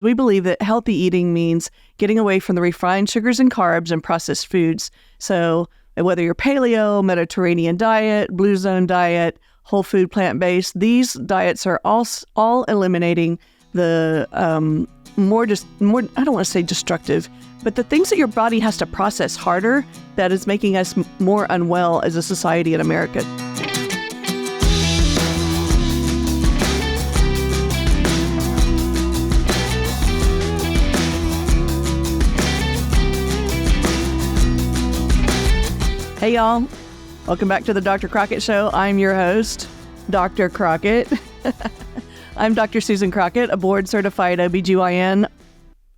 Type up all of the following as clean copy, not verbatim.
We believe that healthy eating means getting away from the refined sugars and carbs and processed foods. So whether you're paleo, Mediterranean diet, blue zone diet, whole food plant-based, these diets are all eliminating the more, I don't want to say destructive, but the things that your body has to process harder that is making us more unwell as a society in America. Hey y'all, welcome back to the Dr. Crockett Show. I'm your host, Dr. Crockett. I'm Dr. Susan Crockett, a board-certified OBGYN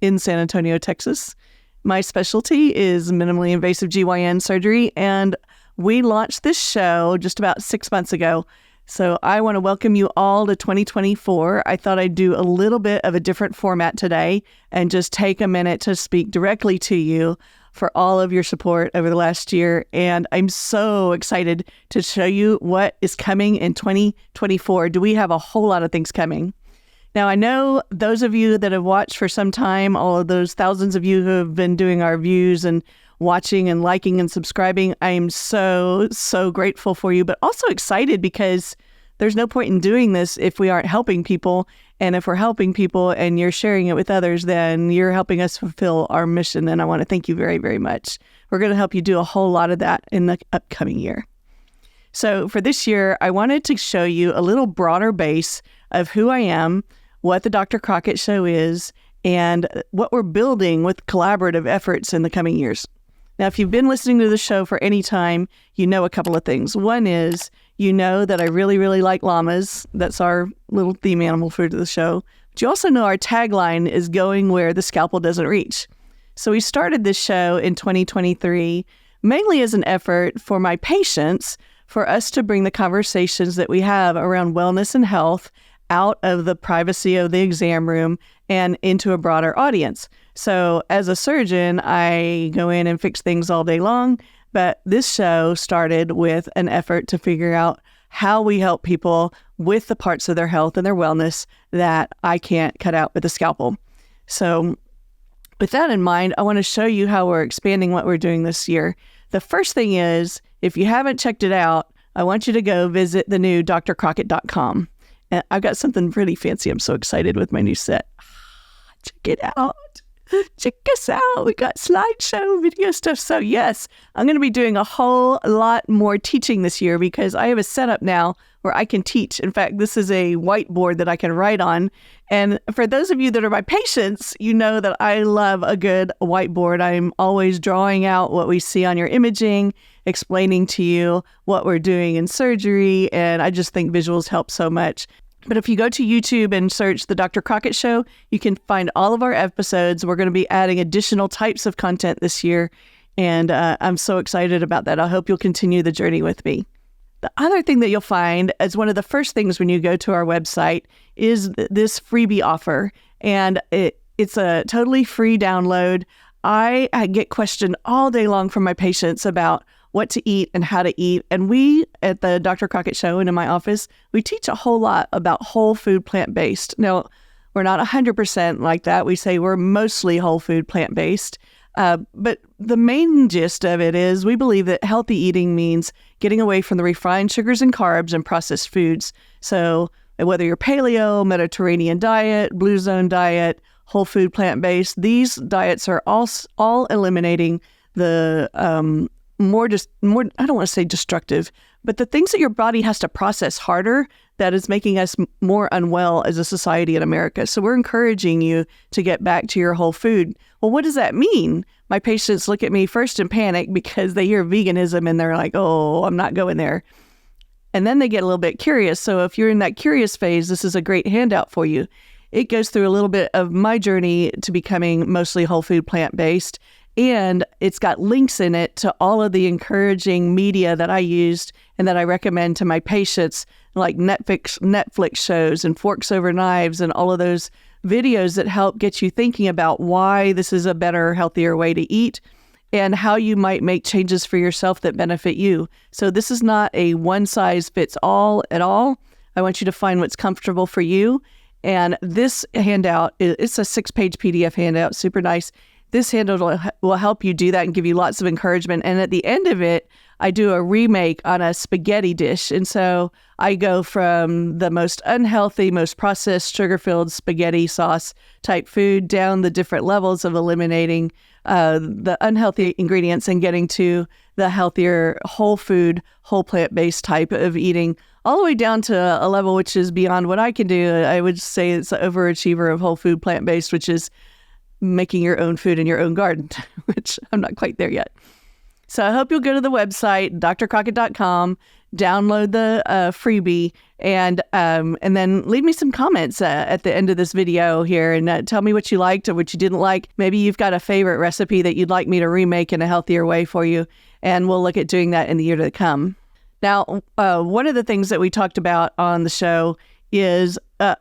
in San Antonio, Texas. My specialty is minimally invasive GYN surgery, and we launched this show just about 6 months ago. So I want to welcome you all to 2024. I thought I'd do a little bit of a different format today and just take a minute to speak directly to you for all of your support over the last year. And I'm so excited to show you what is coming in 2024. Do we have a whole lot of things coming? Now, I know those of you that have watched for some time, all of those thousands of you who have been doing our views and watching and liking and subscribing, I am so grateful for you, but also excited because there's no point in doing this if we aren't helping people. And if we're helping people and you're sharing it with others, then you're helping us fulfill our mission. And I want to thank you very, very much. We're going to help you do a whole lot of that in the upcoming year. So for this year, I wanted to show you a little broader base of who I am, what the Dr. Crockett Show is, and what we're building with collaborative efforts in the coming years. Now, if you've been listening to the show for any time, you know a couple of things. One is, you know that I really, really like llamas. That's our little theme animal for the show. But you also know our tagline is going where the scalpel doesn't reach. So we started this show in 2023, mainly as an effort for my patients, for us to bring the conversations that we have around wellness and health out of the privacy of the exam room and into a broader audience. So as a surgeon, I go in and fix things all day long, but this show started with an effort to figure out how we help people with the parts of their health and their wellness that I can't cut out with a scalpel. So with that in mind, I want to show you how we're expanding what we're doing this year. The first thing is, if you haven't checked it out, I want you to go visit the new drcrockett.com. And I've got something really fancy. I'm so excited with my new set. Check it out. Check us out. We got slideshow video stuff. So yes, I'm going to be doing a whole lot more teaching this year because I have a setup now where I can teach. In fact, this is a whiteboard that I can write on. And for those of you that are my patients, you know that I love a good whiteboard. I'm always drawing out what we see on your imaging, explaining to you what we're doing in surgery. And I just think visuals help so much. But if you go to YouTube and search The Dr. Crockett Show, you can find all of our episodes. We're going to be adding additional types of content this year, and I'm so excited about that. I hope you'll continue the journey with me. The other thing that you'll find as one of the first things when you go to our website is this freebie offer, and it's a totally free download. I get questioned all day long from my patients about what to eat and how to eat. And we at the Dr. Crockett Show and in my office, we teach a whole lot about whole food plant-based. Now, we're not 100% like that. We say we're mostly whole food plant-based. But the main gist of it is we believe that healthy eating means getting away from the refined sugars and carbs and processed foods. So whether you're paleo, Mediterranean diet, blue zone diet, whole food plant-based, these diets are all eliminating the more, I don't want to say destructive, but the things that your body has to process harder that is making us more unwell as a society in America. So we're encouraging you to get back to your whole food. Well, what does that mean? My patients look at me first in panic because they hear veganism and they're like, oh, I'm not going there. And then they get a little bit curious. So if you're in that curious phase, this is a great handout for you. It goes through a little bit of my journey to becoming mostly whole food plant-based. And it's got links in it to all of the encouraging media that I used and that I recommend to my patients, like Netflix shows and Forks Over Knives and all of those videos that help get you thinking about why this is a better, healthier way to eat and how you might make changes for yourself that benefit you. So this is not a one-size-fits-all at all. I want you to find what's comfortable for you. And this handout, it's a 6-page PDF handout, super nice. This handout will help you do that and give you lots of encouragement. And at the end of it, I do a remake on a spaghetti dish. And so I go from the most unhealthy, most processed, sugar-filled spaghetti sauce type food down the different levels of eliminating the unhealthy ingredients and getting to the healthier whole food, whole plant-based type of eating, all the way down to a level which is beyond what I can do. I would say it's an overachiever of whole food plant-based, which is making your own food in your own garden, which I'm not quite there yet. So I hope you'll go to the website, drcrockett.com, download the freebie, and then leave me some comments at the end of this video here and tell me what you liked or what you didn't like. Maybe you've got a favorite recipe that you'd like me to remake in a healthier way for you, and we'll look at doing that in the year to come. Now, one of the things that we talked about on the show is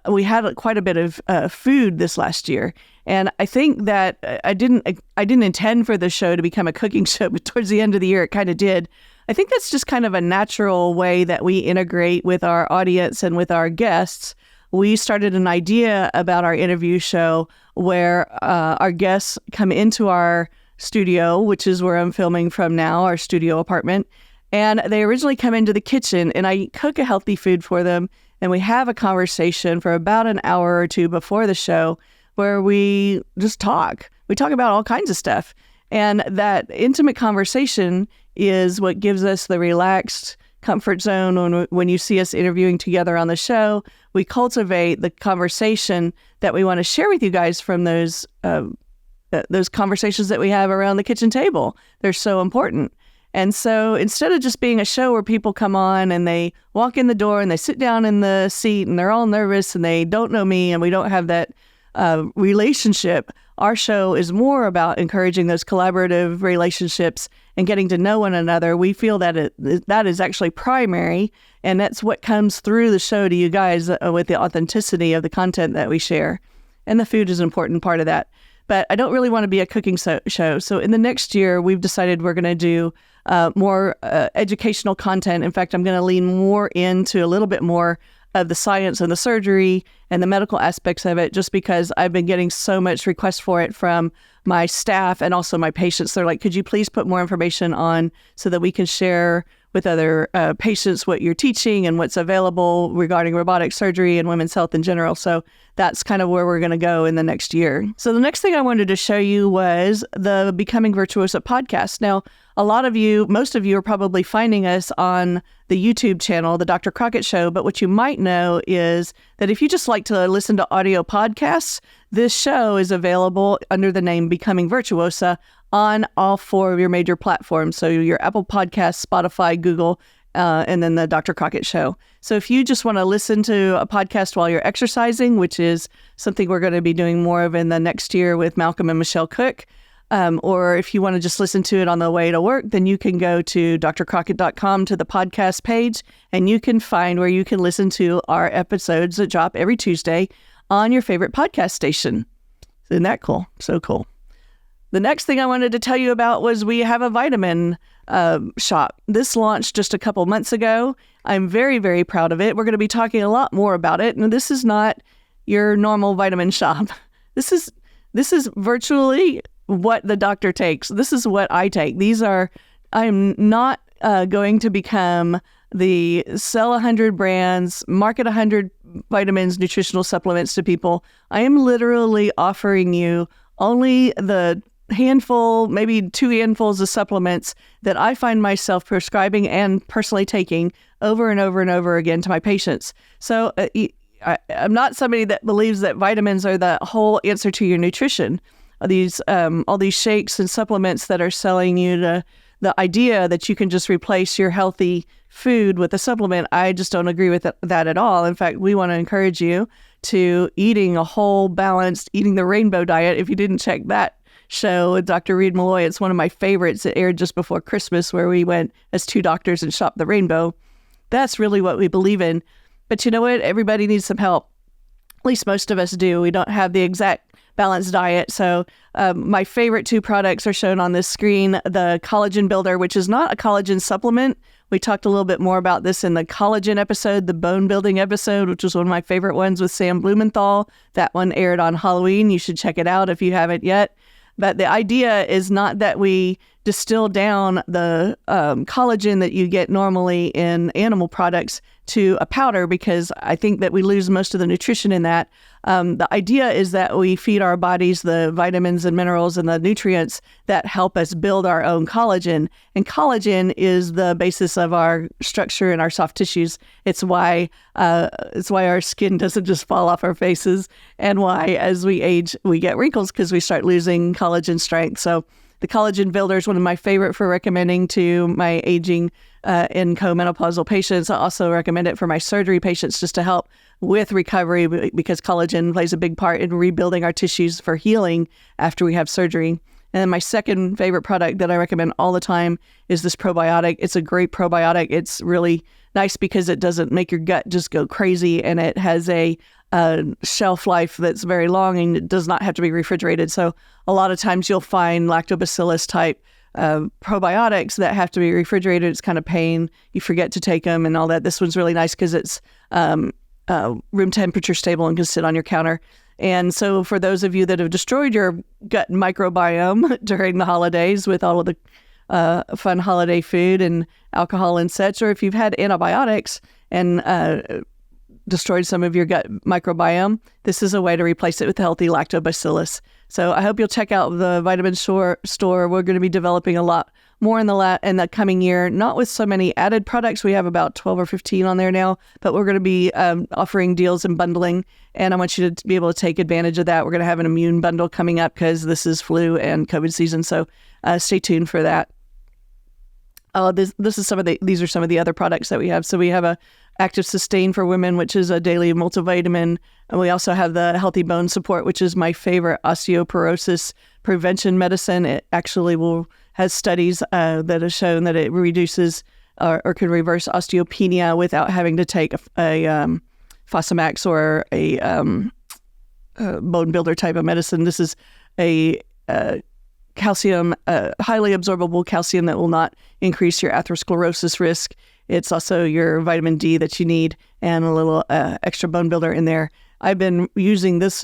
we had quite a bit of food this last year. And I think that I didn't intend for the show to become a cooking show, but towards the end of the year, it kind of did. I think that's just kind of a natural way that we integrate with our audience and with our guests. We started an idea about our interview show where our guests come into our studio, which is where I'm filming from now, our studio apartment. And they originally come into the kitchen and I cook a healthy food for them. And we have a conversation for about an hour or two before the show where we just talk. We talk about all kinds of stuff. And that intimate conversation is what gives us the relaxed comfort zone when you see us interviewing together on the show. We cultivate the conversation that we want to share with you guys from those conversations that we have around the kitchen table. They're so important. And so instead of just being a show where people come on and they walk in the door and they sit down in the seat and they're all nervous and they don't know me and we don't have that relationship, our show is more about encouraging those collaborative relationships and getting to know one another. We feel that that is actually primary, and that's what comes through the show to you guys with the authenticity of the content that we share. And the food is an important part of that. But I don't really want to be a cooking show. So in the next year, we've decided we're going to do more educational content. In fact, I'm going to lean more into a little bit more of the science and the surgery and the medical aspects of it, just because I've been getting so much requests for it from my staff and also my patients. They're like, could you please put more information on so that we can share with other patients what you're teaching and what's available regarding robotic surgery and women's health in general. So that's kind of where we're going to go in the next year. So the next thing I wanted to show you was the Becoming Virtuosa podcast. Now, most of you are probably finding us on the YouTube channel, The Dr. Crockett Show, but what you might know is that if you just like to listen to audio podcasts, this show is available under the name Becoming Virtuosa on all 4 of your major platforms. So your Apple Podcasts, Spotify, Google, and then the Dr. Crockett Show. So if you just want to listen to a podcast while you're exercising, which is something we're going to be doing more of in the next year with Malcolm and Michelle Cook, or if you want to just listen to it on the way to work, then you can go to drcrockett.com to the podcast page, and you can find where you can listen to our episodes that drop every Tuesday on your favorite podcast station. Isn't that cool? So cool. The next thing I wanted to tell you about was we have a vitamin shop. This launched just a couple months ago. I'm very, very proud of it. We're going to be talking a lot more about it. And this is not your normal vitamin shop. This is virtually what the doctor takes. This is what I take. I'm not going to become the sell 100 brands, market 100 vitamins, nutritional supplements to people. I am literally offering you only the handful, maybe 2 handfuls of supplements that I find myself prescribing and personally taking over and over and over again to my patients. So I'm not somebody that believes that vitamins are the whole answer to your nutrition. All these shakes and supplements that are selling you the idea that you can just replace your healthy food with a supplement, I just don't agree with that at all. In fact, we want to encourage you to eating a whole, balanced, eating the rainbow diet. If you didn't check that show with Dr. Reed Malloy, it's one of my favorites. It aired just before Christmas, where we went as 2 doctors and shopped the rainbow. That's really what we believe in. But you know what? Everybody needs some help. At least most of us do. We don't have the exact balanced diet. So my favorite 2 products are shown on this screen. The collagen builder, which is not a collagen supplement. We talked a little bit more about this in the collagen episode, the bone building episode, which was one of my favorite ones with Sam Blumenthal. That one aired on Halloween. You should check it out if you haven't yet. But the idea is not that we distill down the collagen that you get normally in animal products to a powder, because I think that we lose most of the nutrition in that. The idea is that we feed our bodies the vitamins and minerals and the nutrients that help us build our own collagen. And collagen is the basis of our structure and our soft tissues. It's why our skin doesn't just fall off our faces, and why as we age we get wrinkles, because we start losing collagen strength. So the collagen builder is one of my favorite for recommending to my aging and co-menopausal patients. I also recommend it for my surgery patients just to help with recovery, because collagen plays a big part in rebuilding our tissues for healing after we have surgery. And then my second favorite product that I recommend all the time is this probiotic. It's a great probiotic. It's really nice because it doesn't make your gut just go crazy, and it has a shelf life that's very long, and it does not have to be refrigerated. So a lot of times you'll find lactobacillus type probiotics that have to be refrigerated. It's kind of pain. You forget to take them and all that. This one's really nice because it's room temperature stable and can sit on your counter. And so for those of you that have destroyed your gut microbiome during the holidays with all of the fun holiday food and alcohol and such, or if you've had antibiotics and destroyed some of your gut microbiome, this is a way to replace it with healthy lactobacillus. So I hope you'll check out the vitamin store. We're going to be developing a lot more in the coming year, not with so many added products. We have about 12 or 15 on there now, but we're going to be offering deals and bundling, and I want you to be able to take advantage of that. We're going to have an immune bundle coming up because this is flu and COVID season, so stay tuned for that. These are some of the other products that we have. So we have a Active Sustain for women, which is a daily multivitamin. And we also have the Healthy Bone Support, which is my favorite osteoporosis prevention medicine. It actually has studies that have shown that it reduces or can reverse osteopenia without having to take a Fosamax or a bone builder type of medicine. This is a calcium, highly absorbable calcium that will not increase your atherosclerosis risk. It's also your vitamin D that you need and a little extra bone builder in there. I've been using this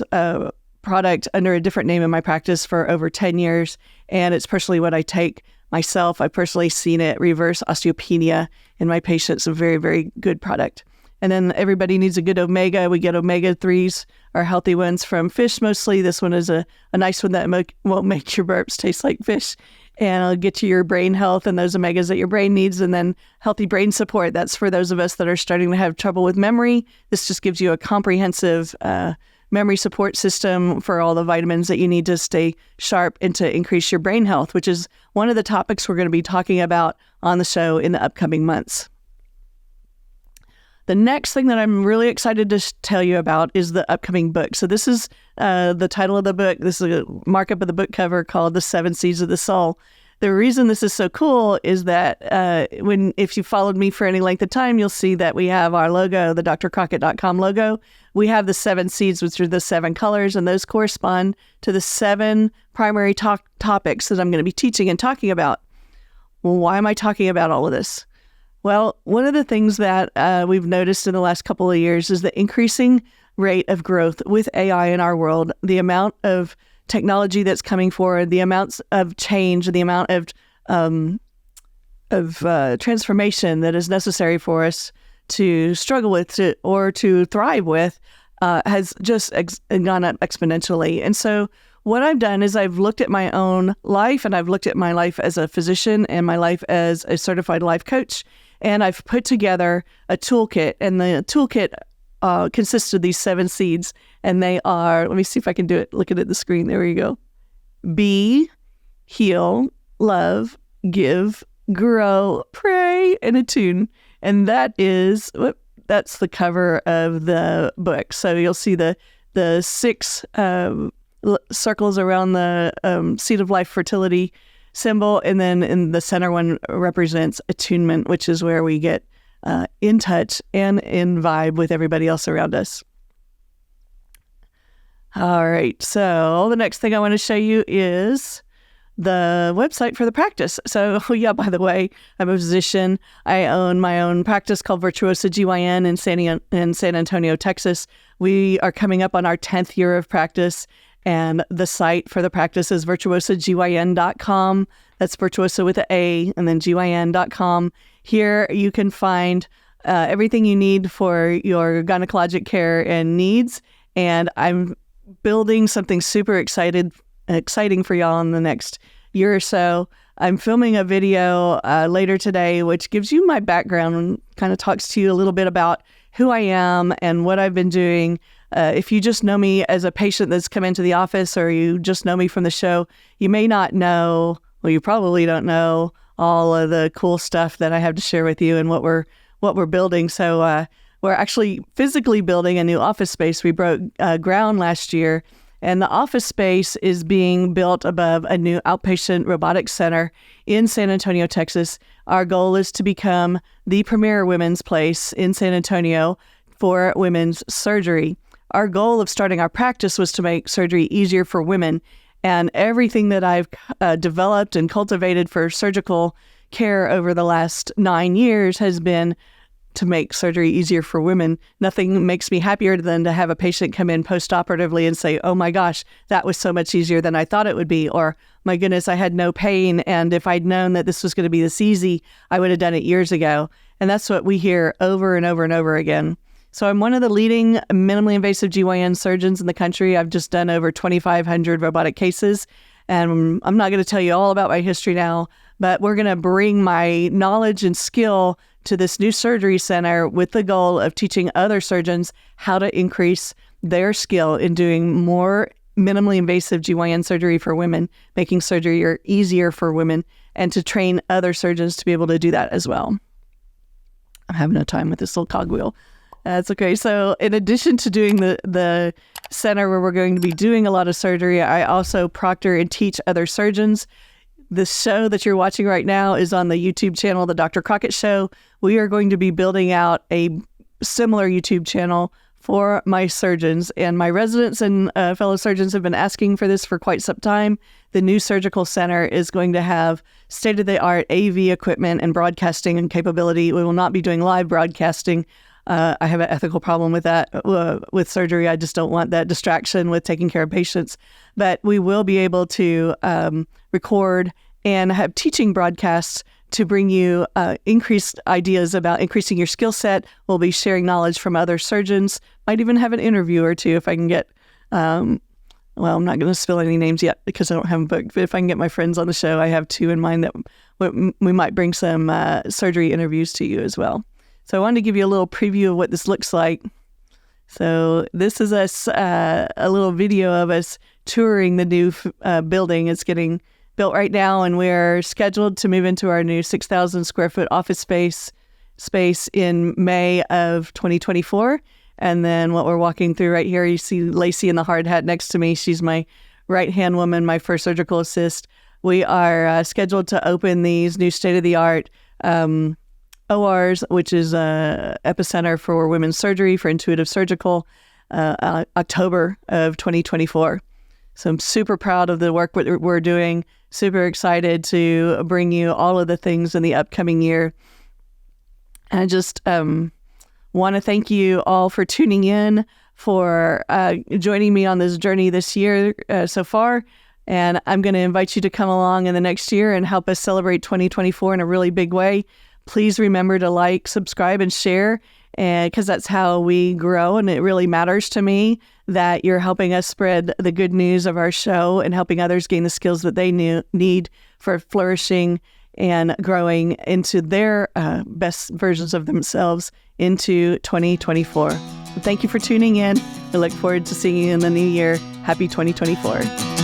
product under a different name in my practice for over 10 years, and it's personally what I take myself. I've personally seen it reverse osteopenia in my patients. A very, very good product. And then everybody needs a good omega. We get omega-3s, our healthy ones from fish mostly. This one is a nice one that won't make your burps taste like fish. And it'll get you your brain health and those omegas that your brain needs. And then healthy brain support. That's for those of us that are starting to have trouble with memory. This just gives you a comprehensive memory support system for all the vitamins that you need to stay sharp and to increase your brain health, which is one of the topics we're going to be talking about on the show in the upcoming months. The next thing that I'm really excited to tell you about is the upcoming book. So this is the title of the book. This is a markup of the book cover called The 7 Seeds of the Soul. The reason this is so cool is that if you followed me for any length of time, you'll see that we have our logo, the drcrockett.com logo. We have the 7 seeds, which are the 7 colors, and those correspond to the 7 primary topics that I'm going to be teaching and talking about. Well, why am I talking about all of this? Well, one of the things that we've noticed in the last couple of years is the increasing rate of growth with AI in our world, the amount of technology that's coming forward, the amounts of change, the amount of transformation that is necessary for us to struggle with or to thrive with has just gone up exponentially. And so what I've done is I've looked at my own life, and I've looked at my life as a physician and my life as a certified life coach. And I've put together a toolkit, and the toolkit consists of these 7 seeds, and they are, let me see if I can do it, looking at the screen, there you go. Be, heal, love, give, grow, pray, and attune. And that's the cover of the book. So you'll see the 6 circles around the seed of life fertility symbol, and then in the center one represents attunement, which is where we get in touch and in vibe with everybody else around us. All right, so the next thing I want to show you is the website for the practice. So yeah, by the way, I'm a physician. I own my own practice called Virtuosa GYN in San Antonio, Texas. We are coming up on our 10th year of practice, and the site for the practice is virtuosagyn.com. That's Virtuosa with an A, and then gyn.com. Here you can find everything you need for your gynecologic care and needs. And I'm building something super exciting for y'all in the next year or so. I'm filming a video later today, which gives you my background and kind of talks to you a little bit about who I am and what I've been doing. If you just know me as a patient that's come into the office, or you just know me from the show, you may not know, well, you probably don't know all of the cool stuff that I have to share with you and what we're building. So we're actually physically building a new office space. We broke ground last year, and the office space is being built above a new outpatient robotics center in San Antonio, Texas. Our goal is to become the premier women's place in San Antonio for women's surgery. Our goal of starting our practice was to make surgery easier for women, and everything that I've developed and cultivated for surgical care over the last 9 years has been to make surgery easier for women. Nothing makes me happier than to have a patient come in post-operatively and say, oh my gosh, that was so much easier than I thought it would be, or my goodness, I had no pain, and if I'd known that this was going to be this easy, I would have done it years ago. And that's what we hear over and over and over again. So I'm one of the leading minimally invasive GYN surgeons in the country. I've just done over 2,500 robotic cases, and I'm not going to tell you all about my history now, but we're going to bring my knowledge and skill to this new surgery center with the goal of teaching other surgeons how to increase their skill in doing more minimally invasive GYN surgery for women, making surgery easier for women, and to train other surgeons to be able to do that as well. I'm having a time with this little cogwheel. That's okay. So in addition to doing the center where we're going to be doing a lot of surgery, I also proctor and teach other surgeons. The show that you're watching right now is on the YouTube channel, The Dr. Crockett Show. We are going to be building out a similar YouTube channel for my surgeons, and my residents and fellow surgeons have been asking for this for quite some time. The new surgical center is going to have state-of-the-art AV equipment and broadcasting and capability. We will not be doing live broadcasting. I have an ethical problem with that with surgery. I just don't want that distraction with taking care of patients. But we will be able to record and have teaching broadcasts to bring you increased ideas about increasing your skill set. We'll be sharing knowledge from other surgeons. Might even have an interview or two if I can get, well, I'm not going to spill any names yet because I don't have them booked, but if I can get my friends on the show, I have two in mind that we might bring some surgery interviews to you as well. So I wanted to give you a little preview of what this looks like. So this is us, a little video of us touring the new building. It's getting built right now, and we're scheduled to move into our new 6,000 square foot office space in May of 2024. And then what we're walking through right here, you see Lacey in the hard hat next to me. She's my right-hand woman, my first surgical assist. We are scheduled to open these new state-of-the-art ORs, which is a epicenter for women's surgery for intuitive surgical, October of 2024. So I'm super proud of the work we're doing, super excited to bring you all of the things in the upcoming year. And I just want to thank you all for tuning in, for joining me on this journey this year so far. And I'm going to invite you to come along in the next year and help us celebrate 2024 in a really big way. Please remember to like, subscribe, and share, because that's how we grow. And it really matters to me that you're helping us spread the good news of our show and helping others gain the skills that they need for flourishing and growing into their best versions of themselves into 2024. Thank you for tuning in. I look forward to seeing you in the new year. Happy 2024.